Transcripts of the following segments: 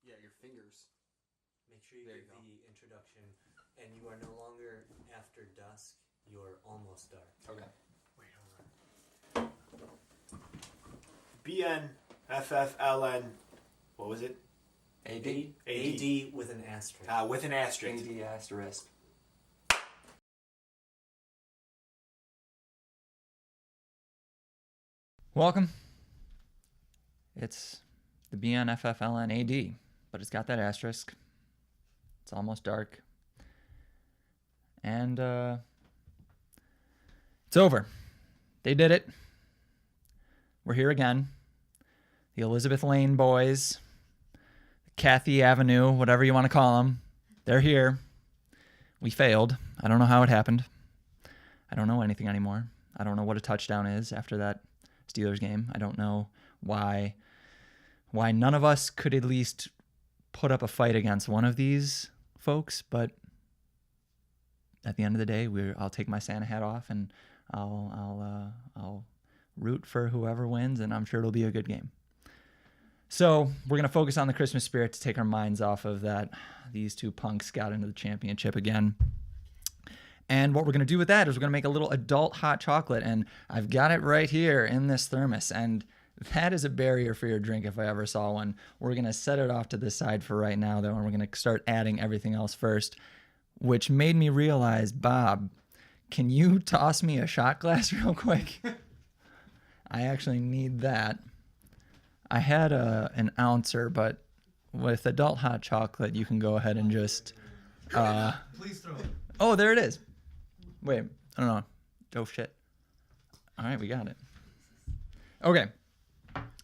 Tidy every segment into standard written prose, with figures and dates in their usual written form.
Yeah, your fingers. Make sure you get the introduction. And you are no longer after dusk. You're almost dark. Okay. Wait, hold on. BNFFLN. What was it? AD? AD with an asterisk. With an asterisk. AD asterisk. Welcome. It's the BNFFLN AD, but it's got that asterisk. It's almost dark. And it's over. They did it. We're here again. The Elizabeth Lane boys, Kathy Avenue, whatever you want to call them, they're here. We failed. I don't know how it happened. I don't know anything anymore. I don't know what a touchdown is after that Steelers game. I don't know why none of us could at least put up a fight against one of these folks, but at the end of the day, I'll take my Santa hat off and I'll root for whoever wins, and I'm sure it'll be a good game. So we're gonna focus on the Christmas spirit to take our minds off of that. These two punks got into the championship again. And what we're going to do with that is we're going to make a little adult hot chocolate. And I've got it right here in this thermos. And that is a barrier for your drink if I ever saw one. We're going to set it off to the side for right now, though. And we're going to start adding everything else first, which made me realize, Bob, can you toss me a shot glass real quick? I actually need that. I had an ouncer, but with adult hot chocolate, you can go ahead and just... Please throw it. Oh, there it is. Wait, I don't know. Oh, shit. All right, we got it. Okay.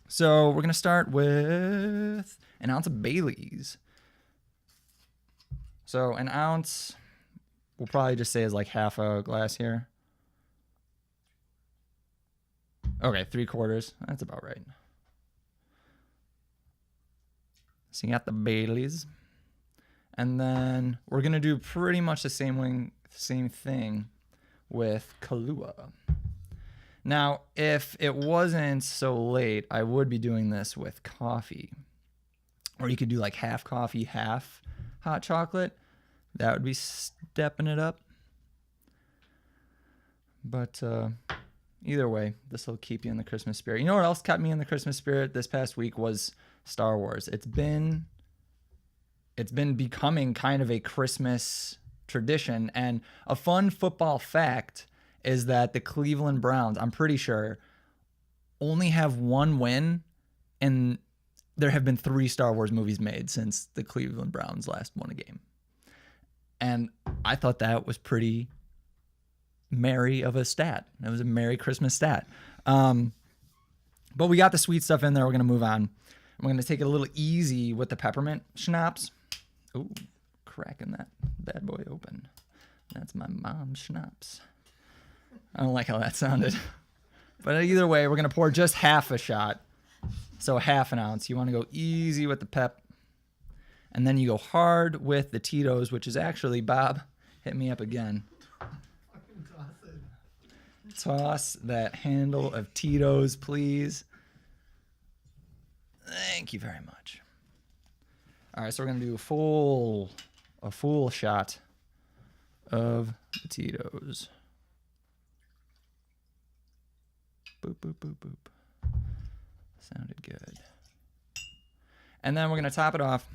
So we're going to start with an ounce of Bailey's. So an ounce, we'll probably just say is like half a glass here. Okay, 3/4. That's about right. So you got the Bailey's. And then we're going to do pretty much the same thing with Kahlua. Now, if it wasn't so late, I would be doing this with coffee. Or you could do like half coffee, half hot chocolate. That would be stepping it up. But either way, this will keep you in the Christmas spirit. You know what else kept me in the Christmas spirit this past week was Star Wars. It's been becoming kind of a Christmas tradition. And a fun football fact is that the Cleveland Browns, I'm pretty sure, only have one win, and there have been 3 Star Wars movies made since the Cleveland Browns last won a game. And I thought that was pretty merry of a stat. That was a Merry Christmas stat. But we got the sweet stuff in there. We're going to move on. I'm going to take it a little easy with the peppermint schnapps. Ooh, cracking that bad boy open. That's my mom's schnapps. I don't like how that sounded. But either way, we're going to pour just half a shot. So half an ounce. You want to go easy with the pep. And then you go hard with the Tito's, which is actually, Bob, hit me up again. Toss that handle of Tito's, please. Thank you very much. All right, so we're going to do a full shot of the Tito's. Boop, boop, boop, boop. Sounded good. And then we're going to top it off.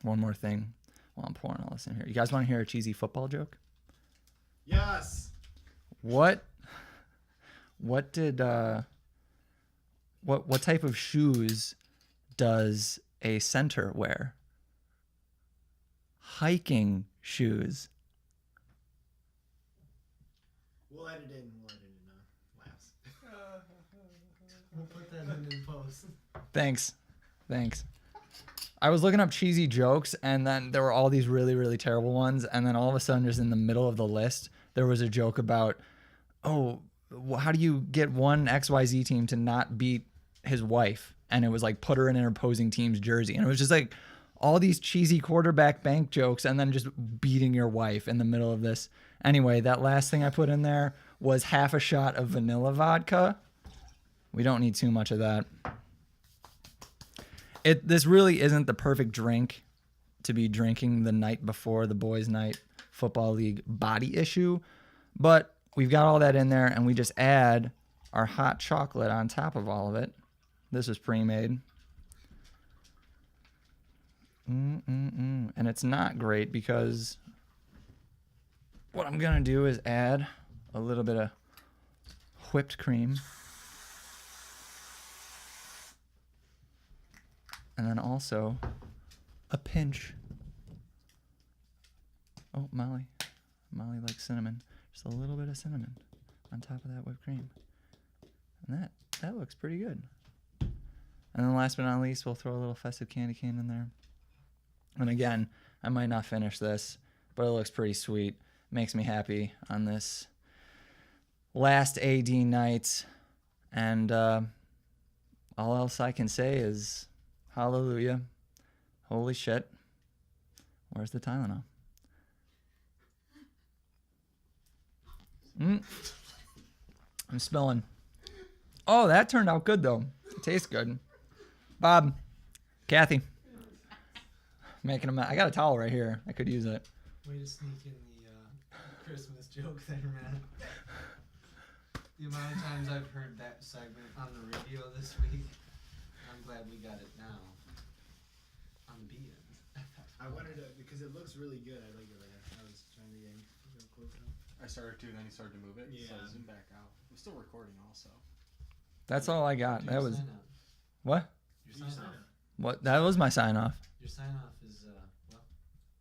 One more thing while I'm pouring all this in here. You guys want to hear a cheesy football joke? Yes. What type of shoes does a center wear? Hiking shoes. We'll edit in laughs. We'll put that in post. Thanks. I was looking up cheesy jokes, and then there were all these really, really terrible ones, and then all of a sudden, just in the middle of the list, there was a joke about, how do you get one XYZ team to not beat his wife? And it was like, put her in an opposing team's jersey. And it was just like all these cheesy quarterback bank jokes and then just beating your wife in the middle of this. Anyway, that last thing I put in there was half a shot of vanilla vodka. We don't need too much of that. This really isn't the perfect drink to be drinking the night before the boys' night football league body issue, but we've got all that in there, and we just add our hot chocolate on top of all of it. This is pre-made. And it's not great because what I'm going to do is add a little bit of whipped cream. And then also a pinch. Oh, Molly likes cinnamon. Just a little bit of cinnamon on top of that whipped cream. And that looks pretty good. And then last but not least, we'll throw a little festive candy cane in there. And again, I might not finish this, but it looks pretty sweet. Makes me happy on this last AD night. And all else I can say is hallelujah. Holy shit. Where's the Tylenol? I'm spilling. Oh, that turned out good, though. It tastes good. Bob, Kathy, making a mess. I got a towel right here. I could use it. Way to sneak in the Christmas joke there, man. The amount of times I've heard that segment on the radio this week, I'm glad we got it now. On BNFFLN. I wanted to, because it looks really good. I like it right now. I was trying to get real close up. I started to, then he started to move it. Yeah. So I zoomed back out. I'm still recording also. That's all I got. That was what? Your sign off. What? That was my sign off. Your sign off is well,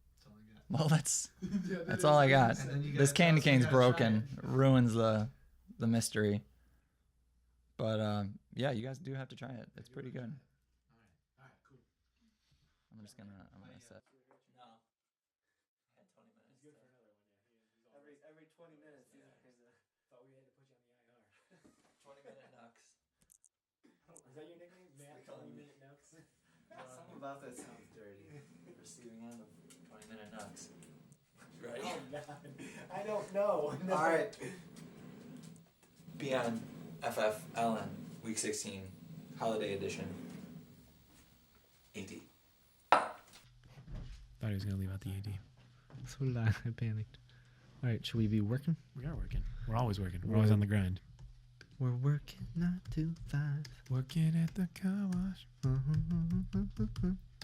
that's all I got. Well, that's Yeah, that's all I got. And then you This gotta candy tell us you cane's gotta broken. try Ruins the mystery. But yeah, you guys do have to try it. It's pretty good. Alright, cool. I'm just gonna set. No. I had 20 minutes. Good for another one, yeah. Every 20 minutes. Thought we had to put you on the IR. 20-minute knocks. Is that your nickname? Matt, They call me- 20-minute nuts? Something about that sounds dirty. Receiving end of 20-minute knocks. Ready? Oh, God. I don't know. No. All right. BNFFLN, Week 16, Holiday Edition. AD. Thought he was going to leave out the AD. So did I. I panicked. All right, should we be working? We are working. We're always working. We're always on the grind. We're working 9 to 5. Working at the car wash.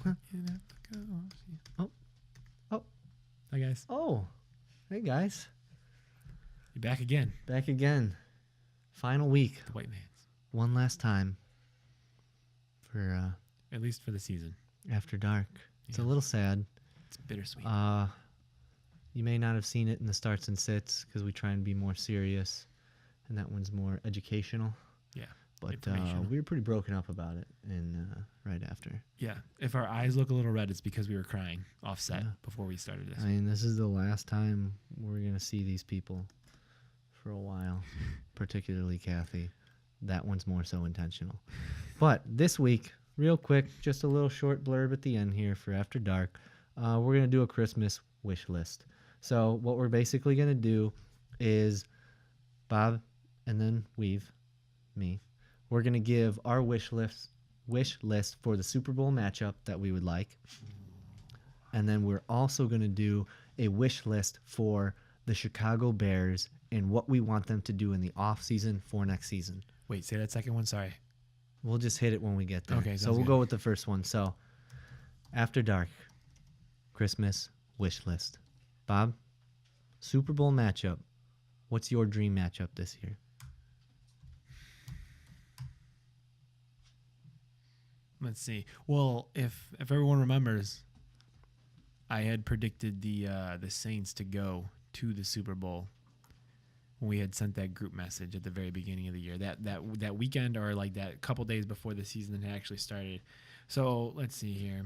Working at the car wash. Oh. Oh. Hi, guys. Oh, hey guys, You back again. back again. Final week, The white man's. one last time for At least for the season. After Dark. It's a Yeah. little sad. It's bittersweet. You may not have seen it in the starts and sits because we try and be more serious, and that one's more educational. Yeah, But informational. we were pretty broken up about it, and right after. Yeah. If our eyes look a little red, it's because we were crying offset Yeah. before we started this. I mean, this is the last time we're gonna see these people for a while, particularly Kathy. That one's more so intentional. But this week, real quick, just a little short blurb at the end here for After Dark. We're gonna do a Christmas wish list. So what we're basically gonna do is Bob and then me. We're gonna give our wish list for the Super Bowl matchup that we would like. And then we're also going to do a wish list for the Chicago Bears and what we want them to do in the off season for next season. Wait, say that second one. Sorry. We'll just hit it when we get there. Okay, so sounds we'll good. go with the first one. So After Dark, Christmas wish list. Bob, Super Bowl matchup. What's your dream matchup this year? Let's see. Well, if everyone remembers, I had predicted the Saints to go to the Super Bowl when we had sent that group message at the very beginning of the year. That weekend, or like that couple days before the season had actually started. So let's see here.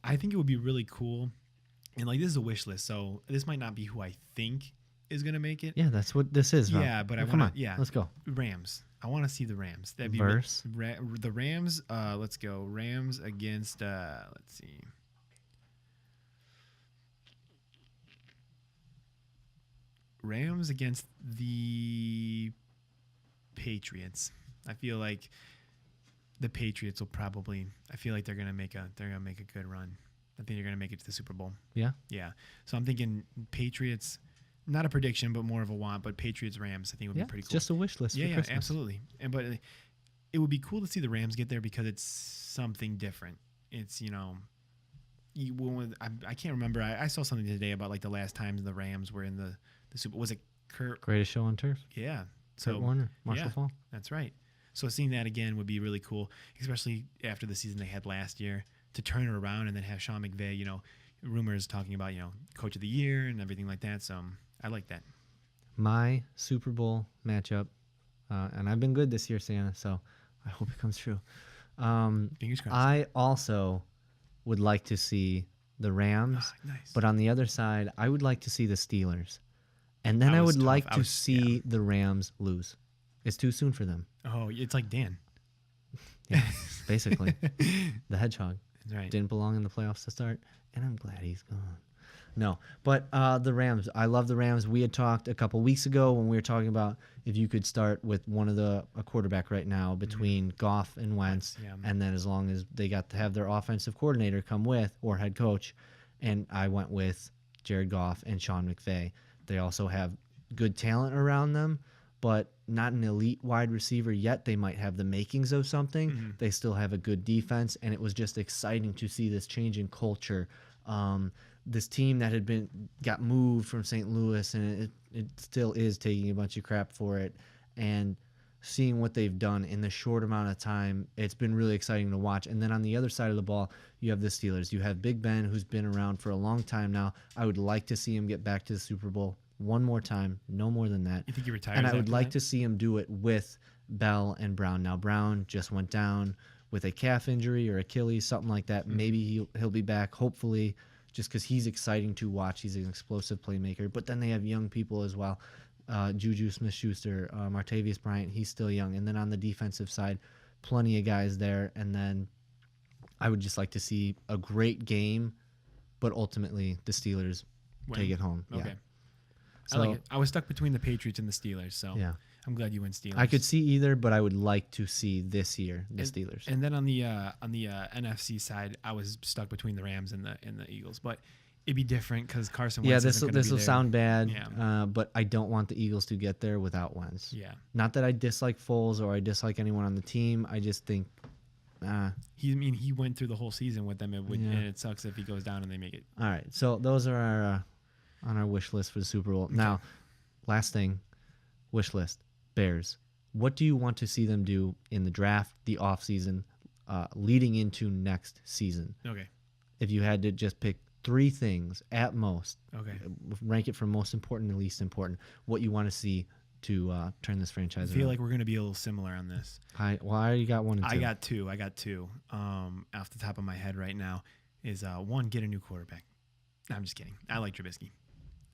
I think it would be really cool, and like this is a wish list, so this might not be who I think is gonna make it. Yeah, that's what this is, Rob. Yeah, but I Come want on. to. Yeah, Let's go. Rams. I want to see the Rams. That'd be Verse? the Rams. Let's go. Rams against. Let's see. Rams against the Patriots. I feel like the Patriots will probably. I feel like they're gonna make a good run. I think they're gonna make it to the Super Bowl. Yeah. Yeah. So I'm thinking Patriots. Not a prediction, but more of a want. But Patriots Rams, I think would be pretty It's cool. just a wish list. Yeah, for yeah, Christmas. absolutely. And but it would be cool to see the Rams get there because it's something different. It's I can't remember. I saw something today about like the last times the Rams were in the Super. Was it Kurt? Greatest show on turf. Yeah. Kurt Warner, Marshall yeah. Falk. That's right. So seeing that again would be really cool, especially after the season they had last year, to turn it around and then have Sean McVay, rumors talking about, coach of the year and everything like that. So I like that. My Super Bowl matchup, and I've been good this year, Santa, so I hope it comes true. Fingers crossed. I also would like to see the Rams, Nice. but on the other side, I would like to see the Steelers. And then That I was would tough. like to see the Rams lose. It's too soon for them. Oh, it's like Dan. Yeah, basically. The Hedgehog That's right. didn't belong in the playoffs to start, and I'm glad he's gone. No, but the Rams, I love the Rams. We had talked a couple weeks ago when we were talking about if you could start with a quarterback right now between Goff and Wentz, Yeah. and then as long as they got to have their offensive coordinator come with, or head coach, and I went with Jared Goff and Sean McVay. They also have good talent around them, but not an elite wide receiver yet. They might have the makings of something. Mm-hmm. They still have a good defense, and it was just exciting to see this change in culture. This team that had got moved from St. Louis, and it still is taking a bunch of crap for it, and seeing what they've done in the short amount of time, it's been really exciting to watch. And then on the other side of the ball, you have the Steelers. You have Big Ben, who's been around for a long time now. I would like to see him get back to the Super Bowl one more time, no more than that. You think he retires? And I would after like that? to see him do it with Bell and Brown. Now, Brown just went down with a calf injury or Achilles, something like that. Maybe he'll be back, hopefully, just because he's exciting to watch. He's an explosive playmaker. But then they have young people as well. Juju Smith-Schuster, Martavius Bryant, he's still young. And then on the defensive side, plenty of guys there. And then I would just like to see a great game, but ultimately the Steelers Win. take it home. Okay. Yeah. I like it. I was stuck between the Patriots and the Steelers, so Yeah. I'm glad you went Steelers. I could see either, but I would like to see this year the Steelers. And then on the NFC side, I was stuck between the Rams and the Eagles, but it'd be different because Carson Wentz. Yeah, isn't gonna this be will there. sound bad, Yeah. but I don't want the Eagles to get there without Wentz. Yeah, Not that I dislike Foles or I dislike anyone on the team. I just think, he went through the whole season with them, and it sucks if he goes down and they make it. all right. So those are our on our wish list for the Super Bowl. Now, last thing, wish list: Bears. What do you want to see them do in the draft, the offseason, leading into next season? Okay. If you had to just pick 3 things at most, Okay. rank it from most important to least important, what you want to see to turn this I franchise feel around. like we're gonna be a little similar on this. I already got 1 and 2. I got two. Off the top of my head right now is one, get a new quarterback. No, I'm just kidding. I like Trubisky,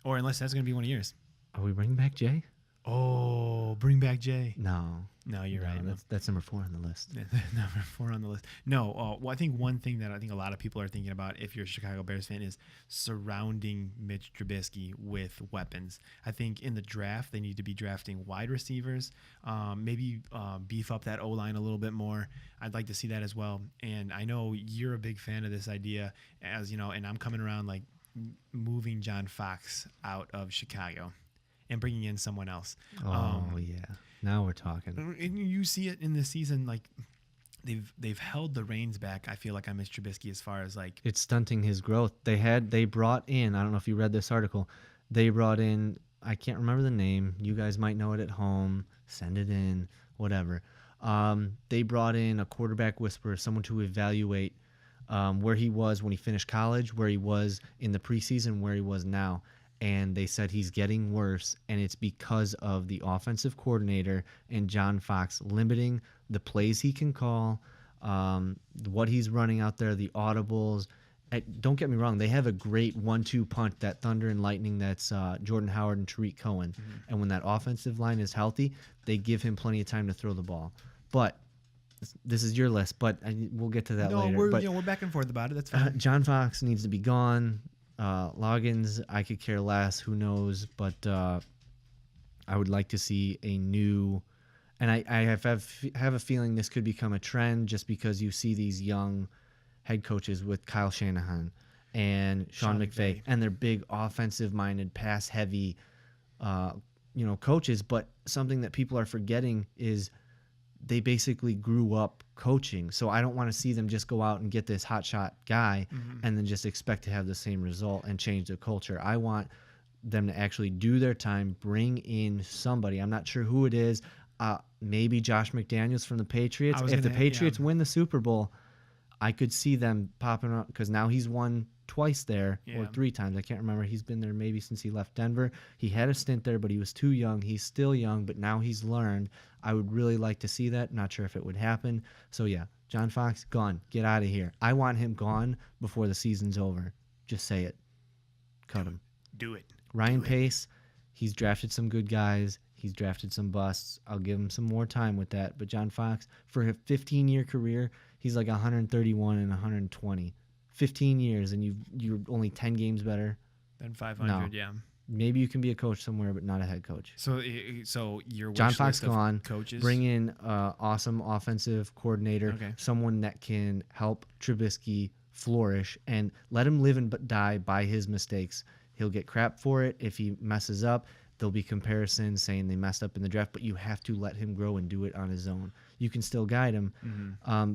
or unless that's gonna be one of yours. Are we bringing back Jay? Oh, bring back Jay. No. No, you're No, right. That's number 4 on the list. Number 4 on the list. No, well, I think one thing that I think a lot of people are thinking about, if you're a Chicago Bears fan, is surrounding Mitch Trubisky with weapons. I think in the draft, they need to be drafting wide receivers, maybe beef up that O-line a little bit more. I'd like to see that as well. And I know you're a big fan of this idea, as you know, and I'm coming around like moving John Fox out of Chicago and bringing in someone else. Oh, yeah. Now we're talking. And you see it in this season, like they've held the reins back. I feel like on Mitch Trubisky as far as like It's stunting his growth. They brought in, I don't know if you read this article, they brought in, I can't remember the name. You guys might know it at home. Send it in, whatever. They brought in a quarterback whisperer, someone to evaluate where he was when he finished college, where he was in the preseason, where he was now. And they said he's getting worse, and it's because of the offensive coordinator and John Fox limiting the plays he can call, what he's running out there, the audibles. Don't get me wrong, they have a great 1-2 punch, that thunder and lightning that's Jordan Howard and Tariq Cohen. Mm-hmm. And when that offensive line is healthy, they give him plenty of time to throw the ball. But this is your list, but we'll get to that later. we're back and forth about it. That's fine. John Fox needs to be gone. Loggins, I could care less. Who knows? But I would like to see a new, and I have a feeling this could become a trend just because you see these young head coaches with Kyle Shanahan and Sean McVay, and they're big offensive-minded, pass-heavy, coaches. But something that people are forgetting is they basically grew up coaching. So I don't want to see them just go out and get this hotshot guy and then just expect to have the same result and change the culture. I want them to actually do their time, bring in somebody. I'm not sure who it is. Maybe Josh McDaniels from the Patriots. If the Patriots win the Super Bowl, I could see them popping up because now he's won twice there or 3 times. I can't remember. He's been there maybe since he left Denver. He had a stint there, but he was too young. He's still young, but now he's learned. I would really like to see that. Not sure if it would happen. So, yeah, John Fox, gone. Get out of here. I want him gone before the season's over. Just say it. Cut him. Do it. Ryan Pace, he's drafted some good guys. He's drafted some busts. I'll give him some more time with that. But John Fox, for a 15-year career, he's like 131 and 120. 15 years, and you're only 10 games better Than 500, yeah. Maybe you can be a coach somewhere, but not a head coach. So your John wish Fox list of gone. coaches. Bring in awesome offensive coordinator, Okay. someone that can help Trubisky flourish, and let him live and die by his mistakes. He'll get crap for it if he messes up. There'll be comparisons saying they messed up in the draft, but you have to let him grow and do it on his own. You can still guide him.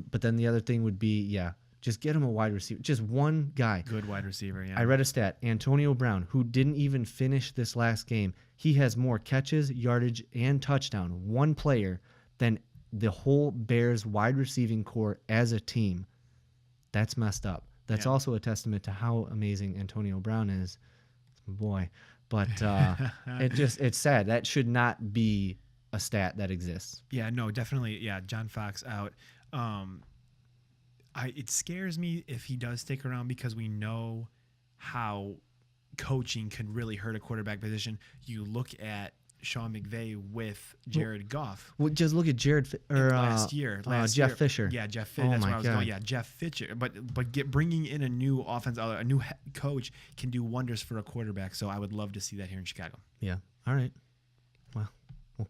But then the other thing would be, just get him a wide receiver. Just one guy. Good wide receiver, yeah. I read a stat. Antonio Brown, who didn't even finish this last game, he has more catches, yardage, and touchdown, one player, than the whole Bears wide receiving core as a team. That's messed up. That's also a testament to how amazing Antonio Brown is. Boy. But it's sad. That should not be a stat that exists. Yeah, no, definitely. Yeah, John Fox out. It scares me if he does stick around because we know how coaching can really hurt a quarterback position. You look at Sean McVay with Jared Goff. Well, just look at last year. Jeff Fisher. Yeah, Jeff Fisher. That's where I was going. Yeah, Jeff Fisher. But bringing in a new offense, a new coach can do wonders for a quarterback. So I would love to see that here in Chicago. Yeah. All right. Well,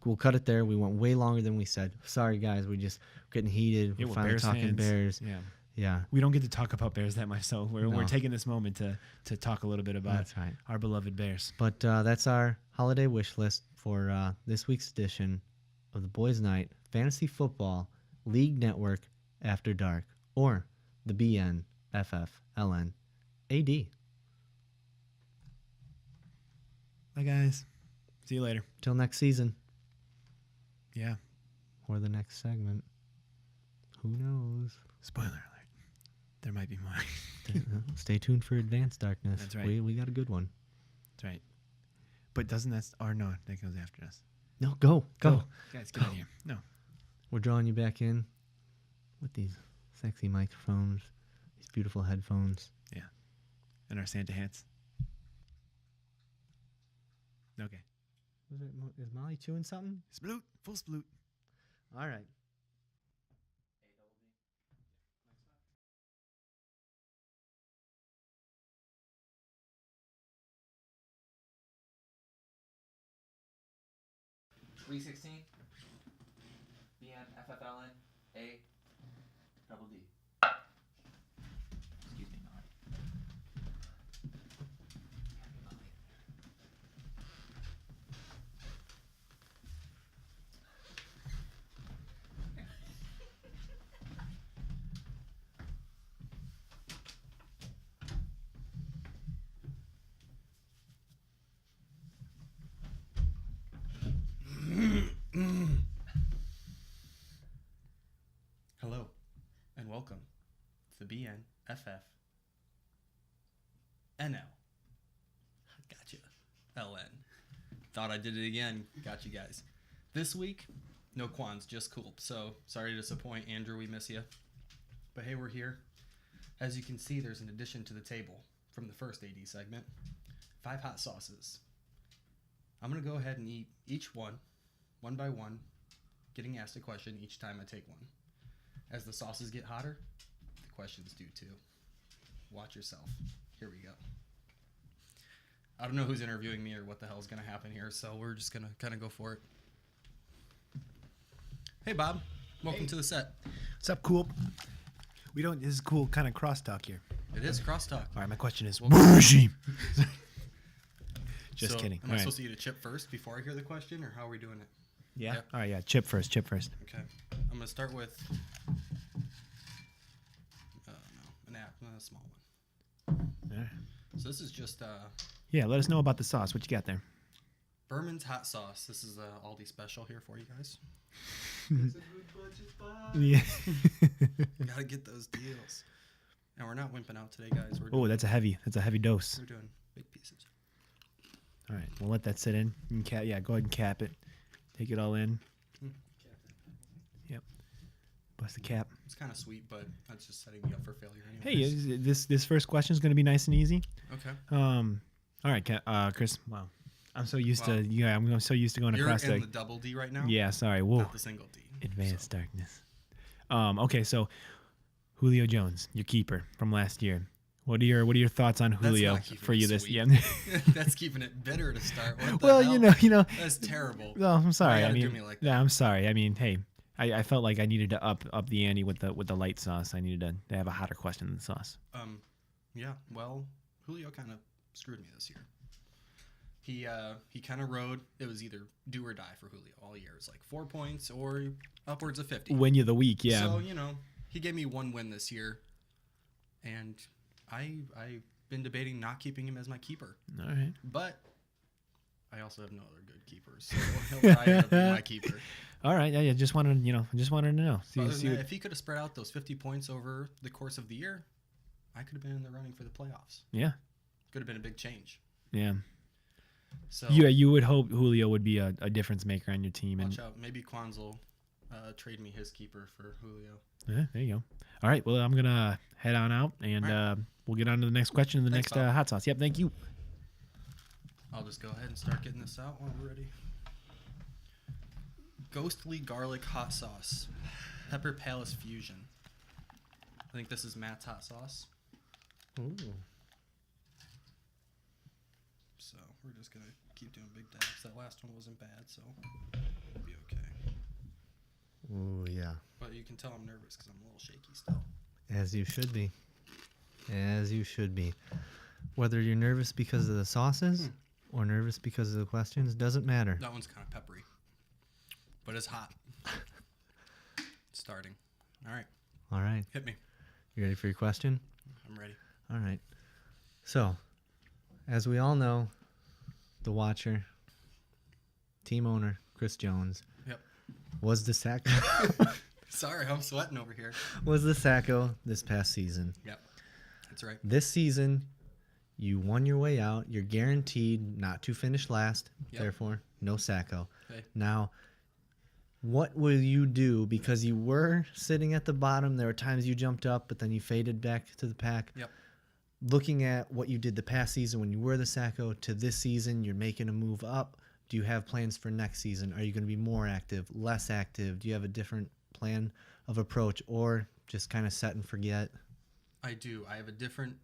we'll cut it there. We went way longer than we said. Sorry, guys. We just getting heated. We're finally Bears talking fans. Bears. Yeah. Yeah. We don't get to talk about Bears that much, so we're No. taking this moment to talk a little bit about That's right. our beloved Bears. But that's our holiday wish list for this week's edition of the Boys Night Fantasy Football League Network After Dark, or the BNFFLN AD. Bye, guys. See you later. Till next season, Yeah. or the next segment. Who knows? Spoiler alert. There might be more. Stay tuned for Advanced Darkness. That's right. We got a good one. That's right. But doesn't that... Or no, that goes after us. No, go. Guys, get in here. No. We're drawing you back in with these sexy microphones, these beautiful headphones. Yeah. And our Santa hats. Okay. Is Molly chewing something? Sploot. Full sploot. All right. Week 16. BNFFLN A double D. Excuse me, Molly. Hello, and welcome to the BNFFNL. Gotcha. LN. Thought I did it again. Got you guys. This week, no Quans, just Cool. So, sorry to disappoint, Andrew. We miss you. But hey, we're here. As you can see, there's an addition to the table from the first AD segment. 5 hot sauces. I'm going to go ahead and eat each one by one, getting asked a question each time I take one. As the sauces get hotter, the questions do too. Watch yourself. Here we go. I don't know who's interviewing me or what the hell's gonna happen here, so we're just gonna kind of go for it. Hey, Bob. Welcome to the set. What's up, cool? We don't. This is cool, kind of crosstalk here. It is crosstalk. All right, my question is, Well- where is she? Just So, kidding. Am All I right. supposed to eat a chip first before I hear the question, or how are we doing it? Yeah. Yep. All right, yeah. Chip first. Chip first. Okay. I'm gonna start with an app, a small one. All right. So this is just Yeah, let us know about the sauce. What you got there? Berman's hot sauce. This is a Aldi special here for you guys. It's a good budget buy. Yeah. Gotta get those deals. And we're not wimping out today, guys. We're Oh, doing, that's a heavy dose. we're doing big pieces. All right, we'll let that sit in. You can yeah, go ahead and cap it. Take it all in. Yep. Bust the cap. It's kind of sweet, but that's just setting me up for failure. Hey, anyways. this first question is going to be nice and easy. Okay. All right, Chris. Wow, I'm so used Wow. to I'm so used to going You're across in the. the double D right now. Yeah, sorry. Whoa, Not the single D. advanced So, darkness. Okay, so Julio Jones, your keeper from last year. What are your thoughts on That's Julio not keeping for it you this sweet. yeah? That's keeping it bitter to start. What the Well, hell? you know. That's terrible. No, I'm sorry. gotta I do mean, me like yeah, I'm sorry. I mean, hey, I felt like I needed to up the ante with the light sauce. I needed to have a hotter question than the sauce. Yeah. Well, Julio kind of screwed me this year. He kind of rode. It was either do or die for Julio all year. It was like 4 points or upwards of 50. Win you the week, yeah. So he gave me one win this year, and I've been debating not keeping him as my keeper. All right. But I also have no other good keepers, so he'll probably end up being my keeper. All right. Yeah. Just wanted to know. See, Other see than what- that, if he could have spread out those 50 points over the course of the year, I could have been in the running for the playoffs. yeah. Could have been a big change. Yeah. So You would hope Julio would be a difference maker on your team. And watch out. Maybe Quanz will trade me his keeper for Julio. yeah, there you go. All right. Well, I'm gonna head on out, and All right. we'll get on to the next question in the Thanks, next Bob. hot sauce. Yep. Thank you. I'll just go ahead and start getting this out when we're ready. Ghostly garlic hot sauce, Pepper Palace fusion. I think this is Matt's hot sauce. Ooh. So we're just gonna keep doing big dabs. That last one wasn't bad, so we'll be okay. Ooh, yeah. But you can tell I'm nervous because I'm a little shaky still. As you should be. As you should be. Whether you're nervous because of the sauces or nervous because of the questions, doesn't matter. That one's kind of peppery, but it's hot. It's starting. All right, All right. hit me. You ready for your question? I'm ready. All right. So, as we all know, the watcher, team owner, Chris Jones, Yep. was the Sacco Sorry, I'm sweating over here. was the Sacco this past season. Yep, that's right. This season, you won your way out. You're guaranteed not to finish last. Yep. Therefore, no Sacco. Okay. Now, what will you do? Because you were sitting at the bottom. There were times you jumped up, but then you faded back to the pack. Yep. Looking at what you did the past season when you were the Sacco to this season, you're making a move up. Do you have plans for next season? Are you going to be more active, less active? Do you have a different plan of approach, or just kind of set and forget? I do. I have a different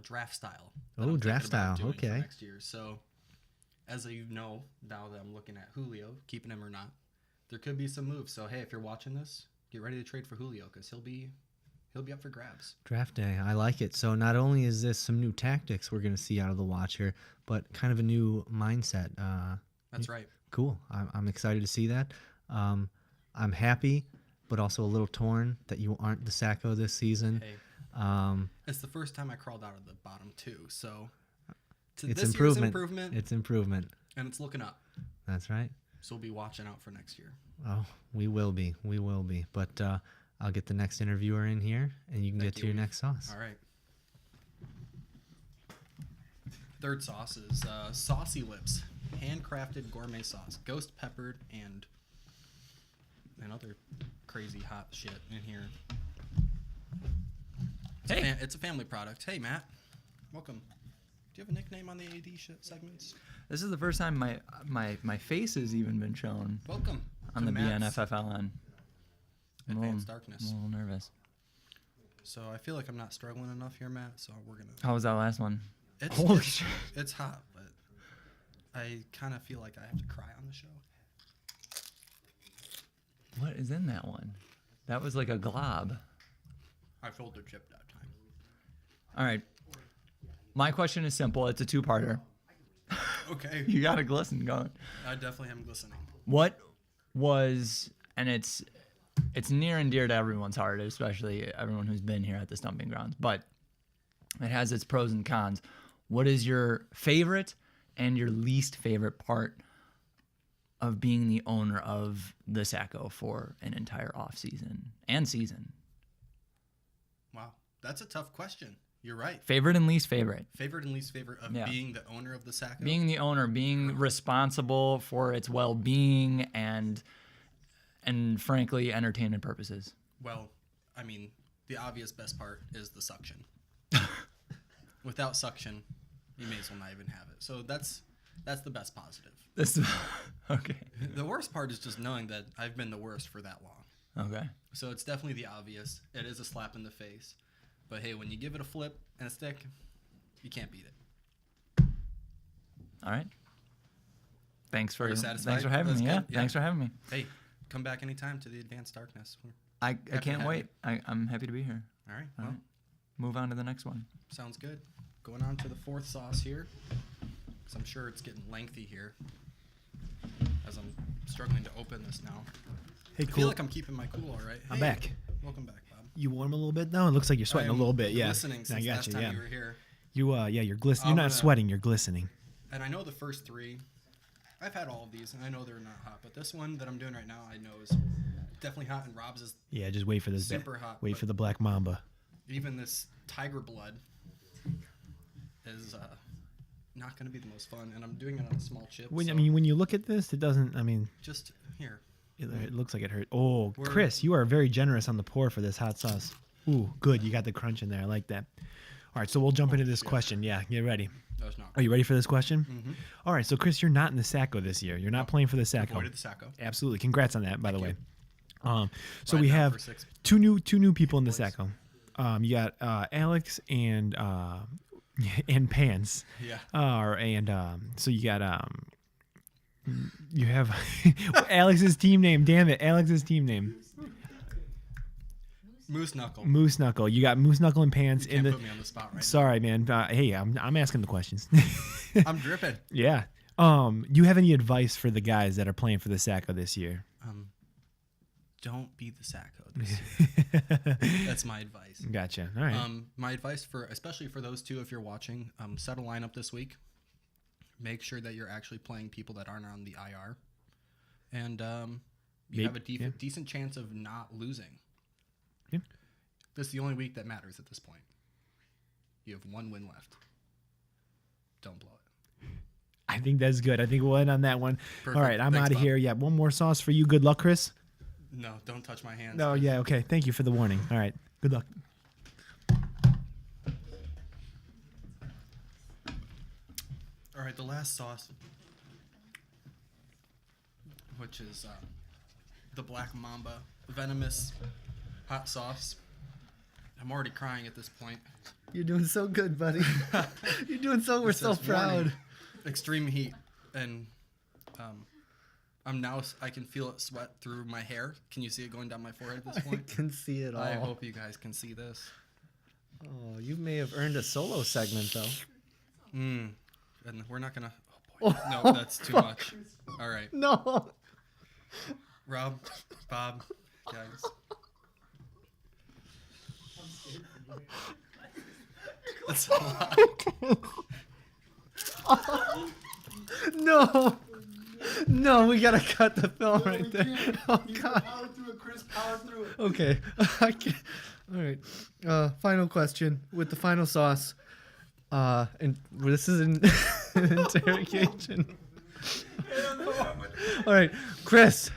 draft style. Oh, that I'm draft thinking about style. doing for Okay. Next year. So, as you know, now that I'm looking at Julio, keeping him or not, there could be some moves. So, hey, if you're watching this, get ready to trade for Julio because he'll be up for grabs. Draft day. I like it. So not only is this some new tactics we're going to see out of the Watcher, but kind of a new mindset. That's right. Cool. I'm excited to see that. I'm happy, but also a little torn that you aren't the Sacco this season. Hey, it's the first time I crawled out of the bottom two. So, It's this improvement. year's improvement, It's improvement. and it's looking up. That's right. So we'll be watching out for next year. Oh, we will be. We will be. But I'll get the next interviewer in here, and you can Thank get to you. your next sauce. All right. Third sauce is Saucy Lips, handcrafted gourmet sauce, ghost peppered, and other crazy hot shit in here. Hey. It's a family product. Hey, Matt. Welcome. Do you have a nickname on the AD segments? This is the first time my face has even been shown Welcome on to the Matt's BNFFLN. I'm a Advanced little- Darkness. I'm a little nervous. So I feel like I'm not struggling enough here, Matt. So we're gonna. How was that last one? It's, Holy it's, shit. it's hot, but I kind of feel like I have to cry on the show. What is in that one? That was like a glob. I filtered chip that time. All right. My question is simple. It's a two-parter. Okay. You got a glisten going. I definitely am glistening. What was, and it's near and dear to everyone's heart, especially everyone who's been here at the Stomping Grounds, but it has its pros and cons. What is your favorite and your least favorite part of being the owner of the Sacco for an entire off season and season? Wow. That's a tough question. You're right. Favorite and least favorite. Favorite and least favorite of Yeah. being the owner of the Sacco? Being the owner, being responsible for its well-being and frankly entertainment purposes. Well, I mean, the obvious best part is the suction. Without suction, you may as well not even have it. So that's the best positive. This okay. The worst part is just knowing that I've been the worst for that long. Okay. So it's definitely the obvious. It is a slap in the face. But hey, when you give it a flip and a stick, you can't beat it. All right. Thanks for Are you satisfied? thanks for having That's me. good? Yeah. Thanks for having me. Hey, come back anytime to the Advanced Darkness. I Happy to can't have wait. I'm happy to be here. All right. All Well, right. Move on to the next one. sounds good. Going on to the fourth sauce here, because I'm sure it's getting lengthy here as I'm struggling to open this now. Hey, I feel cool. like I'm keeping my cool all right. I'm Hey, back. Welcome back, Bob. You warm a little bit now? It looks like you're sweating I a am little bit. Yeah. Glistening since I got last you. time Yeah. you were here. You're glistening. You're I'm not gonna- sweating. You're glistening. And I know the first three, I've had all of these, and I know they're not hot. But this one that I'm doing right now, I know is definitely hot, and Rob's is Yeah. Just wait for this. super hot. Wait but for the black mamba. even this tiger blood is not going to be the most fun, and I'm doing it on a small chip. When so when you look at this, it doesn't. just here. It looks like it hurt. Oh, We're- Chris, you are very generous on the pour for this hot sauce. Ooh, good. You got the crunch in there. I like that. All right, so we'll jump into this question. Yeah, get ready. That was not. Are you ready for this question? Mm-hmm. All right, so Chris, you're not in the Sacco this year. You're not playing for the Sacco. Avoided the Sacco. Absolutely. Congrats on that, by the way. you. So Right we now have for 6 two new people in the boys. Sacco. You got Alex and Pants. Yeah. So you got you have Alex's team name. Damn it, Alex's team name. Moose Knuckle. Moose Knuckle. You got Moose Knuckle and Pants You in can't the. put me on the spot right Sorry, man. Hey, I'm asking the questions. now. I'm dripping. Yeah. Do you have any advice for the guys that are playing for the Sacco this year? Don't be the Sacco this year. That's my advice. Gotcha. All right. My advice especially for those two, if you're watching, set a lineup this week. Make sure that you're actually playing people that aren't on the IR, and you have a decent chance of not losing. Yeah. This is the only week that matters at this point. You have one win left. Don't blow it. I think that's good. I think we'll end on that one. Perfect. All right, I'm Thanks, out of Bob. here. Yeah, one more sauce for you. Good luck, Chris. No, don't touch my hands. No, yeah, okay. Thank you for the warning. All right, good luck. All right, the last sauce, which is the Black Mamba Venomous Hot Sauce. I'm already crying at this point. You're doing so good, buddy. You're doing so. We're It so says, proud. "Warning, extreme heat," and I can feel it sweat through my hair. Can you see it going down my forehead at this I point? can see it all. I hope you guys can see this. Oh, you may have earned a solo segment though. And we're not gonna. Oh boy, no, that's too much. All right, No. Rob, Bob, guys. That's a lot. No. No, we gotta cut the film right there. Oh God. Power through it, Chris. Power through it. Okay. I can't. All right. Final question with the final sauce. And this is an interrogation. All right, Chris,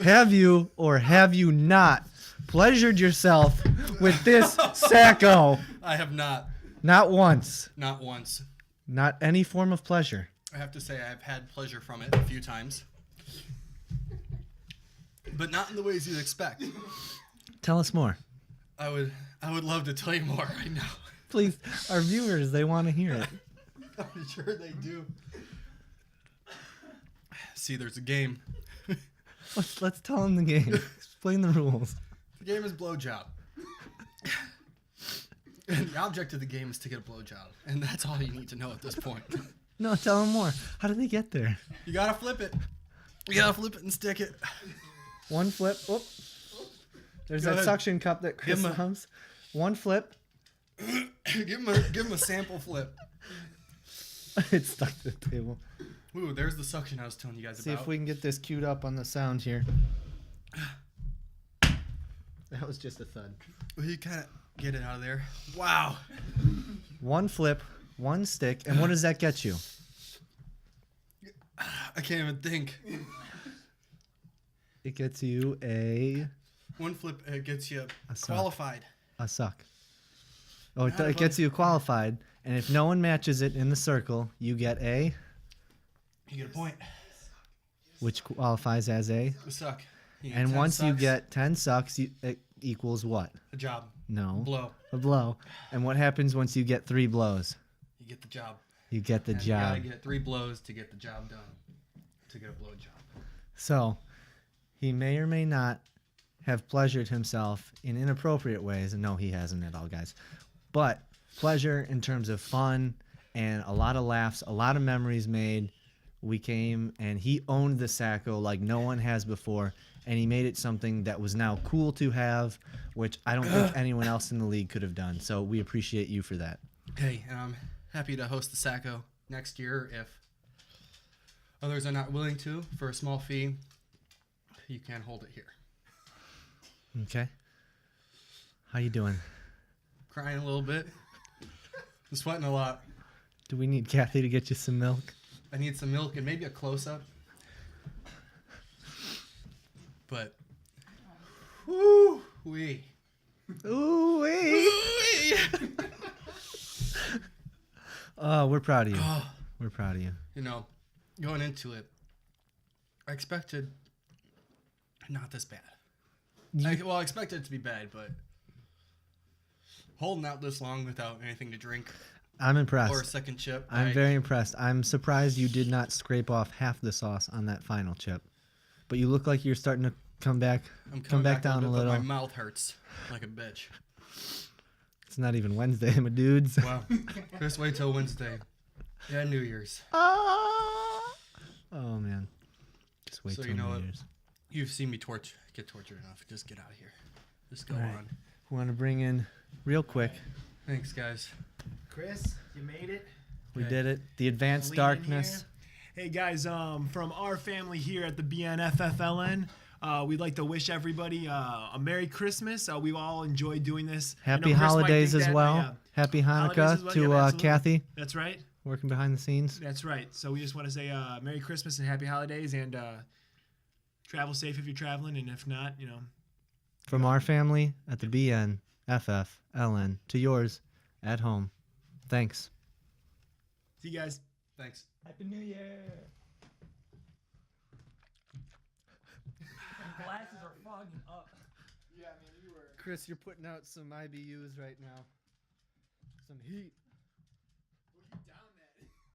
have you or have you not pleasured yourself with this Sacco? I have not. Not once. Not once. Not any form of pleasure. I have to say I've had pleasure from it a few times. But not in the ways you'd expect. Tell us more. I would love to tell you more right now. Please, our viewers, they want to hear it. I'm sure they do. See, there's a game. Let's tell him the game. Explain the rules. The game is blowjob. And the object of the game is to get a blowjob, and that's all you need to know at this point. No, tell him more. How do they get there? You gotta flip it. You gotta flip it and stick it. One flip. Oop. There's Go that ahead. suction cup that Chris Give him a- loves. One flip. give him a sample flip. It's stuck to the table. Ooh, there's the suction I was telling you guys See about. if we can get this queued up on the sound here. That was just a thud. Well, you kind of get it out of there. Wow. One flip, one stick, and what does that get you? I can't even think. It gets you a One flip gets you A suck. qualified. suck. Oh, Not it a gets you qualified, and if no one matches it in the circle, you get a, You get a point. which qualifies as a. A suck. You get And 10 once you sucks, get 10 sucks, it equals what? a job, No. blow, A blow. And what happens once you get 3 blows? you get the job. You get the And job. You gotta get 3 blows to get the job done. To get a blow job. So, he may or may not have pleasured himself in inappropriate ways. And no, he hasn't at all, guys. But pleasure in terms of fun and a lot of laughs, a lot of memories made. We came and he owned the Sacco like no one has before. And he made it something that was now cool to have, which I don't think anyone else in the league could have done. So we appreciate you for that. Hey, and I'm happy to host the Sacco next year if others are not willing to. For a small fee, you can hold it here. Okay. How you doing? Crying a little bit. I'm sweating a lot. Do we need Kathy to get you some milk? I need some milk and maybe a close-up. But, woo-wee. Ooh, wait. Oh, we're proud of you. Oh, We're proud of you. you know, going into it, I expected not this bad. I expected it to be bad, but holding out this long without anything to drink I'm impressed. or a second chip. I'm very impressed. I'm surprised you did not scrape off half the sauce on that final chip. But you look like you're starting to come back. I'm come back down a bit, little. But my mouth hurts like a bitch. It's not even Wednesday, my dudes. Wow. Just wait till Wednesday. Yeah, New Year's. Oh man. Just wait So till you know New what? Year's. You've seen me get tortured enough. Just get out of here. Just go All right. on. We want to bring in real quick. Thanks, guys. Chris, you made it. We Okay. did it. The advanced Lean in darkness. Hey guys, from our family here at the BNFFLN, we'd like to wish everybody a Merry Christmas. We've all enjoyed doing this. I know Happy Chris might holidays think as that, well. yeah. Happy Holidays Hanukkah as well, to yeah, absolutely. Kathy, That's right. working behind the scenes. That's right. So we just want to say Merry Christmas and Happy Holidays, and travel safe if you're traveling, and if not, you know. From our family at the BNFFLN to yours at home. Thanks. See you guys. Thanks. Happy New Year. Glasses are fogging up. Chris, you're putting out some IBUs right now. Some heat.